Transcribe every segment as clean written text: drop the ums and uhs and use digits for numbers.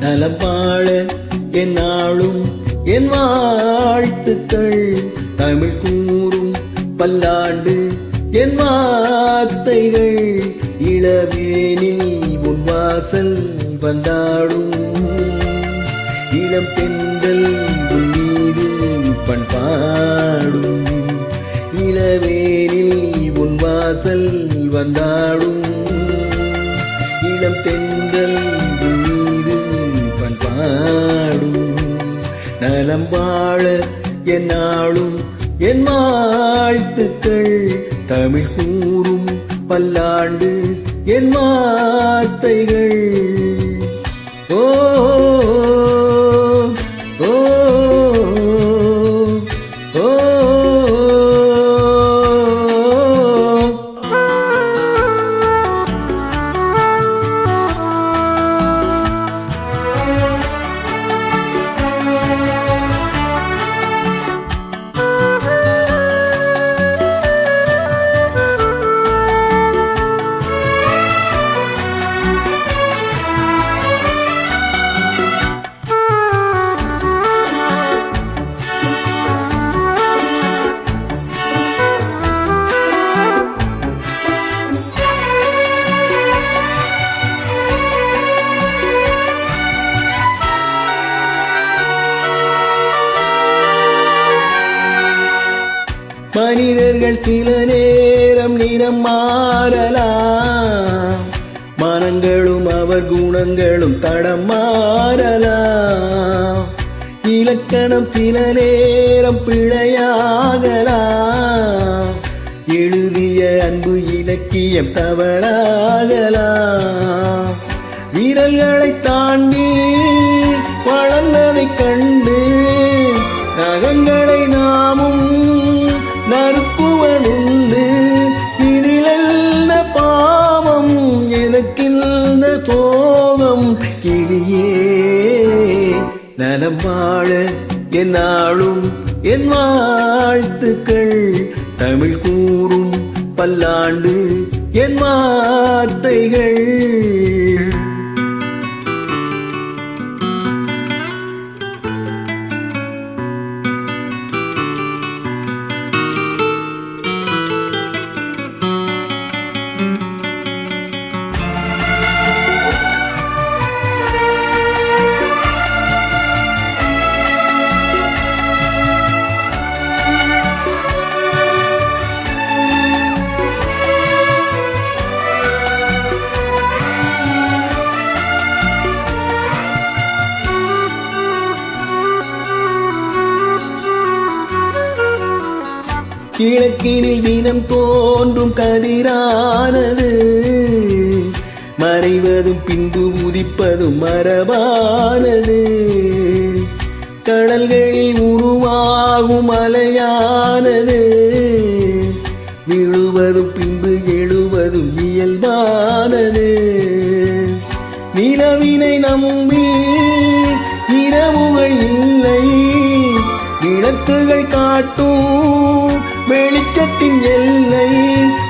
நலம் வாழ என் நாளும் என் வாழ்த்துக்கள். தமிழ் கூறும் பல்லாண்டு என் வார்த்தைகள். இளவேனில் உன் வாசல் வந்தாடும் இளம் பெண்கள் மீது பண்பாடும். இளவேனில் உன் வாசல் வந்தாடும் இளம் பெண்கள் மீது பண்பாடும். நலம் வாழ என் நாளும் என் வாழ்த்துக்கள். தமிழ் கூறும் பல்லாண்டு என் வார்த்தைகள். ஓ ஓ ஓ மனிதர்கள் சில நேரம் நிறம் மாறலாம். மனங்களும் அவர் குணங்களும் தடம் மாறலாம். இலக்கணம் சில நேரம் பிழையாகலாம். எழுதிய அன்பு இலக்கியம் தவறாகலாம். வீரர்களை தாண்டி வளர்ந்ததை கண்டு நகங்களை நாமும் நறுக்குவதுண்டு. இதிலெல்ல பாவம் எனக்கில்ல சோகம். கிளியே நலம் வாழ என் நாளும் என் வாழ்த்துக்கள். தமிழ் கூறும் பல்லாண்டு என் வார்த்தைகள். கிழக்கினில் தினம் தோன்றும் கதிரானது மறைவதும் பின்பு உதிப்பதும் மரபானது. கடல்களில் உருவாகும் அலையானது விழுவதும் பின்பு எழுவதும் இயல்பானது. நிலவினை நம்பி இரவுகள் இல்லை. விளக்குகள் காட்டும் வெளிச்சத்தின் எல்லை.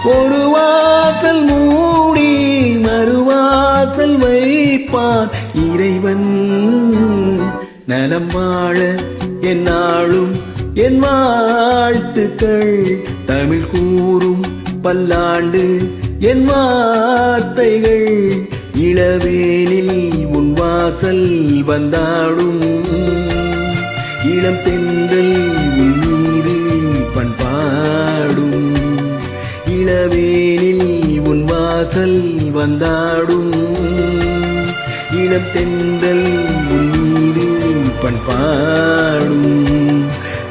ஒரு வாசல் மூடி மறுவாசல் வைப்பான் இறைவன். நலம் வாழ என் நாளும் என் வாழ்த்துக்கள். தமிழ் கூறும் பல்லாண்டு என் வார்த்தைகள். இளவேனில் உன் வாசல் வந்தாடும் இளம் பெண்கள் மீது பண்பாடும். இளவேனில் உன் வாசல் வந்தாடும் இளம் பெண்கள் மீது பண்பாடும்.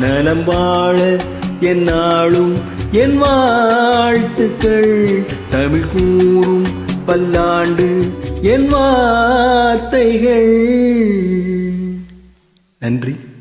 நலம் வாழ என் நாளும் என் வாழ்த்துக்கள். தமிழ் கூறும் பல்லாண்டு என் வார்த்தைகள். நன்றி.